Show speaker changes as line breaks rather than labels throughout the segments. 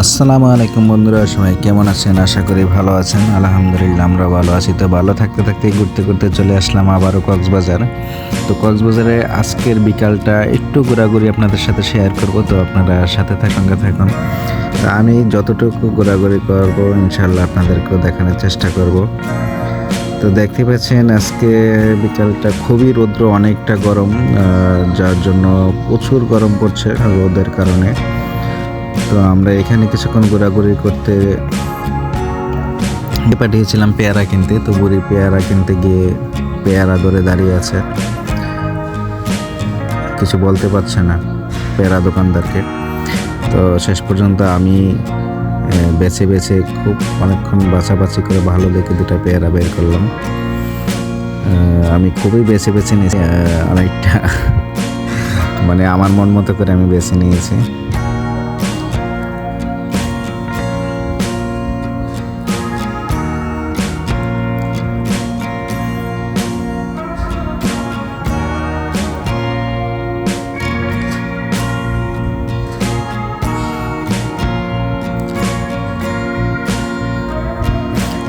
আসসালামু আলাইকুম বন্ধুরা, সবাই কেমন আছেন? আশা করি ভালো আছেন। আলহামদুলিল্লাহ আমরা ভালো আছি। তো ভালো থাকতে থাকতে ঘুরতে ঘুরতে চলে আসলাম আবারও কক্সবাজার। তো কক্সবাজারে আজকের বিকালটা একটু ঘোরাঘুরি আপনাদের সাথে শেয়ার করব। তো আপনারা সাথে সঙ্গে থাকুন। তো আমি যতটুকু ঘোরাঘুরি করব ইনশাল্লাহ আপনাদেরকেও দেখানোর চেষ্টা করব। তো দেখতে পাচ্ছেন আজকে বিকালটা খুবই রৌদ্র, অনেকটা গরম, যার জন্য প্রচুর গরম পড়ছে রোদের কারণে। তো আমরা এখানে কিছুক্ষণ ঘোরাঘুরি করতে পাঠিয়েছিলাম পেয়ারা কিনতে। তো বুড়ি পেয়ারা কিনতে গিয়ে পেয়ারা ধরে দাঁড়িয়ে আছে, কিছু বলতে পারছে না পেয়ারা দোকানদারকে। তো শেষ পর্যন্ত আমি বেছে বেছে খুব অনেকক্ষণ বাছাবাছি করে ভালো দেখে দুটো পেয়ারা বের করলাম। আমি খুবই বেছে বেছে নিয়েছি, অনেকটা মানে আমার মন মতো করে আমি বেছে নিয়েছি।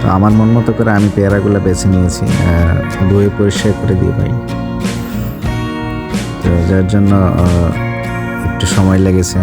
তো আমার মন মতো করে আমি পেয়ারাগুলো বেছে নিয়েছি, ধুয়ে পরিষ্কার করে দিয়ে ভাই। তো যার জন্য একটু সময় লেগেছে।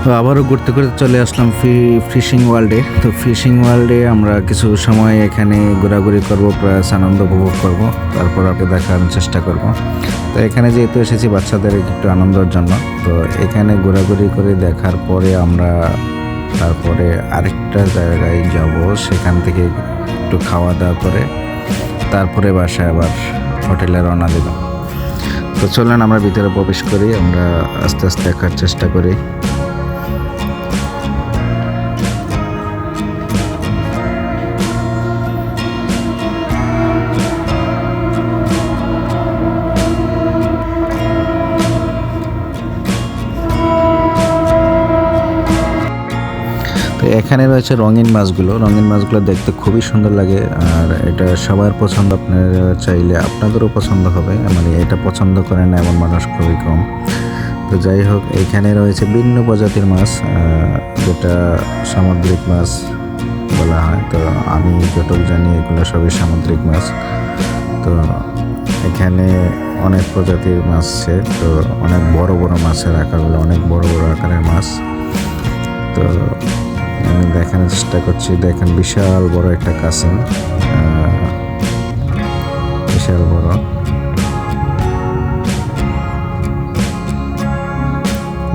তো আবারও ঘুরতে ঘুরতে চলে আসলাম ফিশিং ওয়ার্ল্ডে। তো ফিশিং ওয়ার্ল্ডে আমরা কিছু সময় এখানে ঘোরাঘুরি করব, প্লাস আনন্দ উপভোগ করব, তারপর ওকে দেখার চেষ্টা করব। তো এখানে যেহেতু এসেছি বাচ্চাদের একটু আনন্দের জন্য, তো এখানে ঘোরাঘুরি করে দেখার পরে আমরা তারপরে আরেকটা জায়গায় যাব, সেখান থেকে একটু খাওয়া দাওয়া করে তারপরে বাসায় আবার হোটেলে রওনা দেব। তো চলেন আমরা ভিতরে প্রবেশ করি, আমরা আস্তে আস্তে দেখার চেষ্টা করি। তো এখানে রয়েছে রঙিন মাছগুলো। রঙিন মাছগুলো দেখতে খুবই সুন্দর লাগে, আর এটা সবার পছন্দ। আপনারা চাইলে আপনাদেরও পছন্দ হবে, মানে এটা পছন্দ করে না এমন মানুষ খুবই কম। তো যাই হোক, এখানে রয়েছে ভিন্ন প্রজাতির মাছ, যেটা সামুদ্রিক মাছ বলা হয়। তো আমি যতটুকু জানি এগুলো সবই সামুদ্রিক মাছ। তো এখানে অনেক প্রজাতির মাছ আছে। তো অনেক বড় বড় মাছের আকারগুলো অনেক বড় বড় আকারের মাছ। তো আমি দেখানোর চেষ্টা করছি। দেখেন বিশাল বড় একটা কাসিম, বিশাল বড়।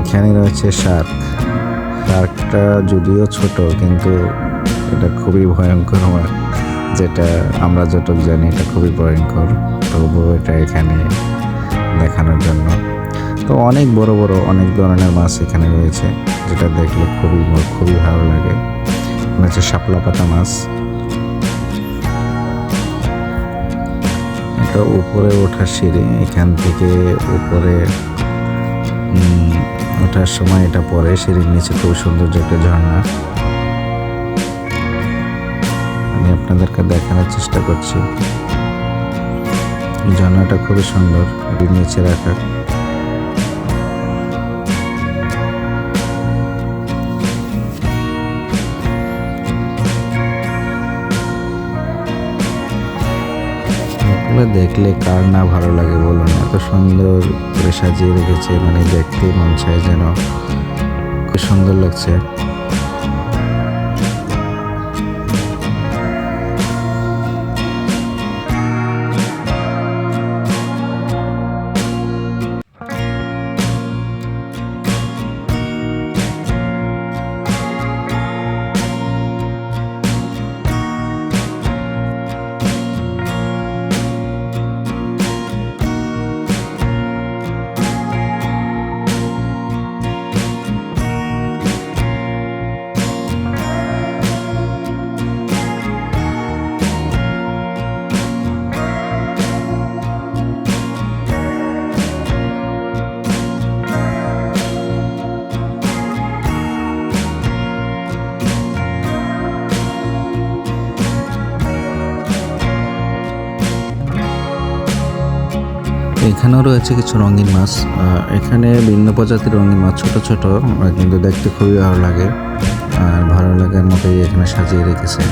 এখানে রয়েছে শার্ক। শার্কটা যদিও ছোট, কিন্তু এটা খুবই ভয়ঙ্কর মাছ, যেটা আমরা যতটুকু জানি এটা খুবই ভয়ঙ্কর। তবুও এটা এখানে দেখানোর জন্য। তো অনেক বড় বড় অনেক ধরনের মাছ এখানে রয়েছে, যেটা দেখলে খুবই ভালো লাগে। হচ্ছে শাপলা পাতা মাছ। ওটা উপরে ওঠার সিঁড়ি, এখান থেকে উপরে ওঠার সময় এটা পড়ে সিঁড়ির নিচে। খুব সুন্দর একটা ঝর্ণা, আমি আপনাদেরকে দেখানোর চেষ্টা করছি। ঝর্ণাটা খুবই সুন্দর, নিচে রাখা। দেখলে কার না ভালো লাগে বলুন, এত সুন্দর করে সাজিয়ে রেখেছে, মানে দেখতে মন চায় যেন, খুব সুন্দর লাগছে। এখানেও রয়েছে কিছু রঙিন মাছ। এখানে ভিন্ন প্রজাতির রঙিন মাছ, ছোট ছোট, কিন্তু দেখতে খুবই ভালো লাগে। আর ভালো লাগার মতোই এখানে সাজিয়ে রেখেছে।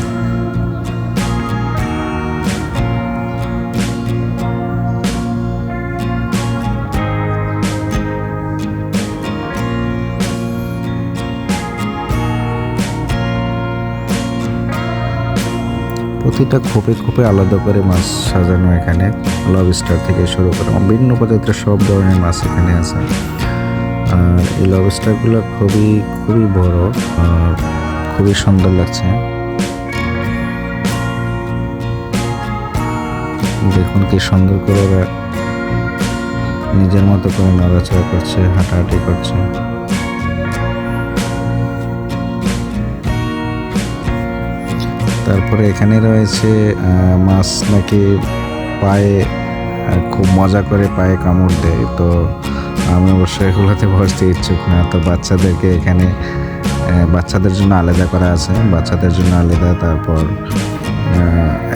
প্রতিটা খোপে খোপে আলাদা করে মাছ সাজানো। এখানে লবস্টার থেকে শুরু করে বিভিন্ন প্রজাতির সব ধরনের মাছ এখানে আছে। আর এই লবস্টারগুলো খুবই খুবই বড় আর খুবই সুন্দর লাগছে। দেখুন কি সুন্দর করে ওরা নিজের মতো করে নড়াচড়া করছে, হাঁটাহাঁটি করছে। তারপরে এখানে রয়েছে মাছ নাকি পায়ে খুব মজা করে পায়ে কামড় দেয়। তো আমি অবশ্যই এগুলোতে বসতে ইচ্ছুক না। তো বাচ্চাদেরকে এখানে বাচ্চাদের জন্য আলাদা করা আছে, বাচ্চাদের জন্য আলাদা। তারপর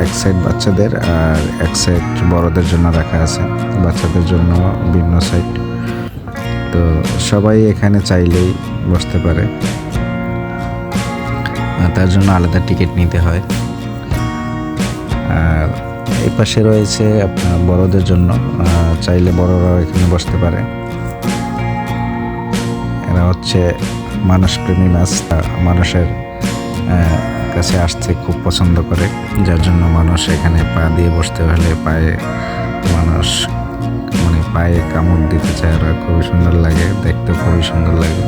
এক সাইড বাচ্চাদের আর এক সাইড বড়দের জন্য রাখা আছে, বাচ্চাদের জন্য ভিন্ন সাইড। তো সবাই এখানে চাইলেই বসতে পারে, তার জন্য আলাদা টিকিট নিতে হয়। আর এই পাশে রয়েছে আপনার বড়দের জন্য, চাইলে বড়রাও এখানে বসতে পারে। এরা হচ্ছে মানুষপ্রেমী মাছ, মানুষের কাছে আসতে খুব পছন্দ করে, যার জন্য মানুষ এখানে পা দিয়ে বসতে হলে পায়ে মানুষ মানে পায়ে কামড় দিতে চায়। ওরা খুবই সুন্দর লাগে, দেখতে খুবই সুন্দর লাগে।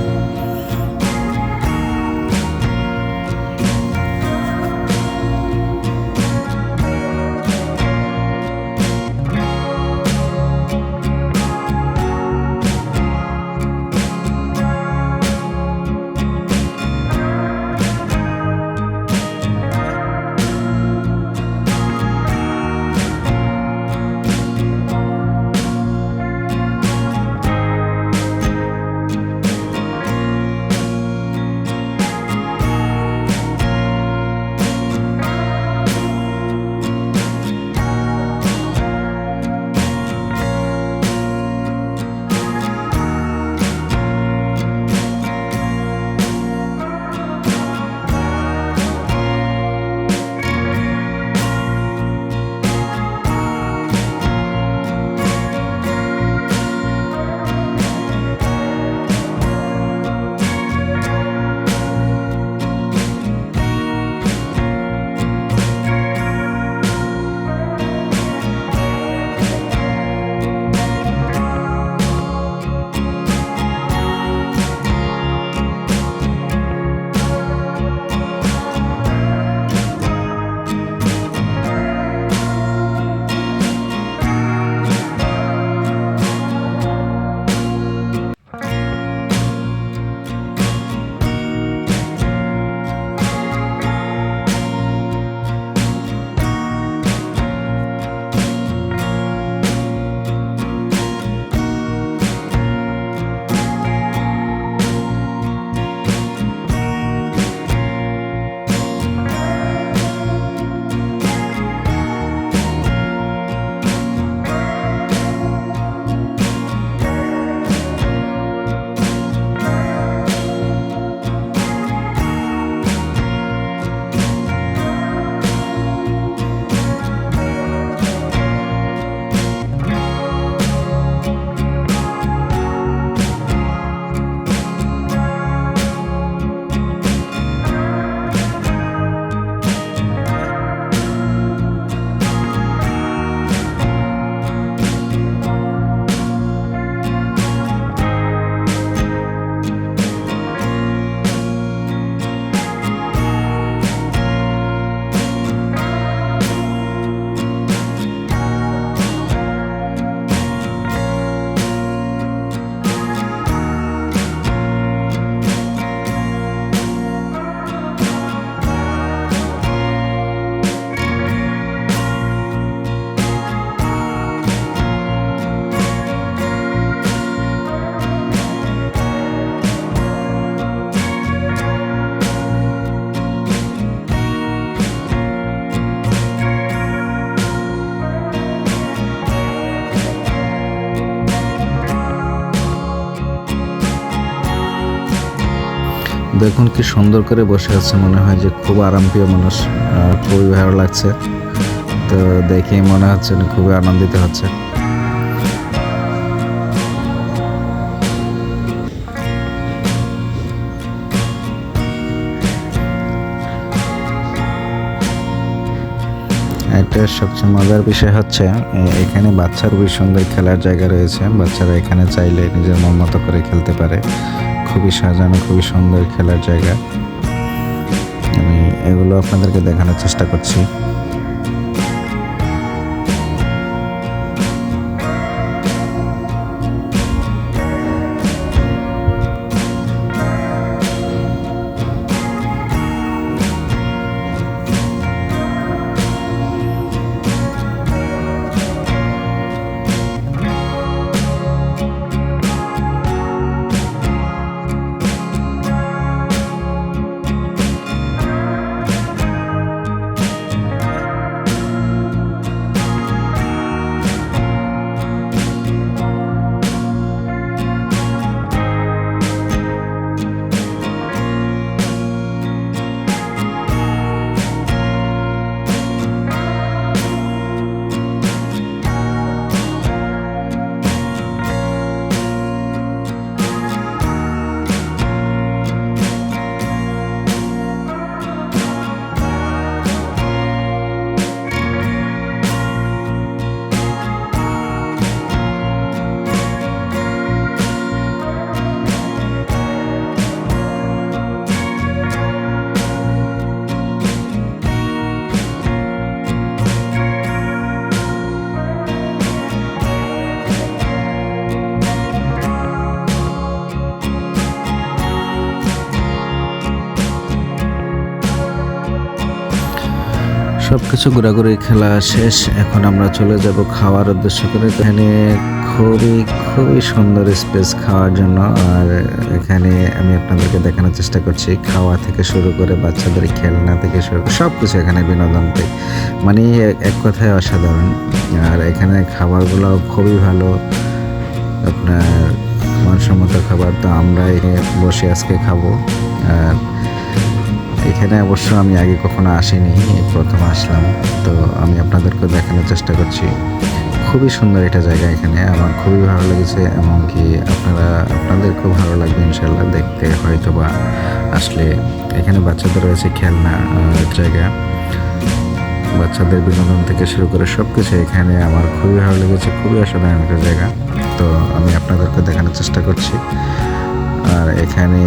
দেখুন কি সুন্দর করে বসে আছে, মনে হয় যে খুব আরামপ্রিয় মানুষ, খুবই ভালো লাগছে। তো দেখে মনে হচ্ছে খুবই আনন্দিত হচ্ছে। এটা সবচেয়ে মজার বিষয় হচ্ছে এখানে বাচ্চার খুবই সুন্দর খেলার জায়গা রয়েছে। বাচ্চারা এখানে চাইলে নিজের মন মতো করে খেলতে পারে। খুবই সাজানো, খুবই সুন্দর খেলার জায়গা। আমি এগুলো আপনাদেরকে দেখানোর চেষ্টা করছি। সবকিছু ঘোরাঘুরি খেলা শেষ, এখন আমরা চলে যাব খাওয়ার উদ্দেশ্য করে। এখানে খুবই খুবই সুন্দর স্পেস খাওয়ার জন্য। আর এখানে আমি আপনাদেরকে দেখানোর চেষ্টা করছি, খাওয়া থেকে শুরু করে বাচ্চাদের খেলনা থেকে শুরু করে সব কিছু এখানে বিনোদন পেয়ে, মানে এক কথায় অসাধারণ। আর এখানে খাবারগুলো খুবই ভালো, আপনার মানসম্মত খাবার। তো আমরা বসে আজকে খাবো। আর এখানে অবশ্য আমি আগে কখনো আসিনি, প্রথম আসলাম। তো আমি আপনাদেরকে দেখানোর চেষ্টা করছি। খুবই সুন্দর এটা জায়গা, এখানে আমার খুবই ভালো লেগেছে। এমনকি আপনাদেরকেও ভালো লাগবে ইনশাল্লাহ দেখতে, হয়তো বা আসলে। এখানে বাচ্চাদের রয়েছে খেলনা জায়গা, বাচ্চাদের বিনোদন থেকে শুরু করে সব কিছু এখানে আমার খুবই ভালো লেগেছে। খুবই অসাধারণ একটা জায়গা। তো আমি আপনাদেরকে দেখানোর চেষ্টা করছি। আর এখানে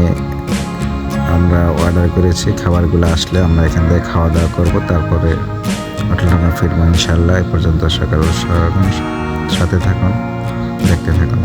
আমরা অর্ডার করেছি, খাবারগুলো আসলে আমরা এখান থেকে খাওয়া দাওয়া করবো, তারপরে হোটেলে আমরা ফিরবো ইনশাল্লাহ। এ পর্যন্ত সকাল সাথে থাকুন, দেখতে থাকুন।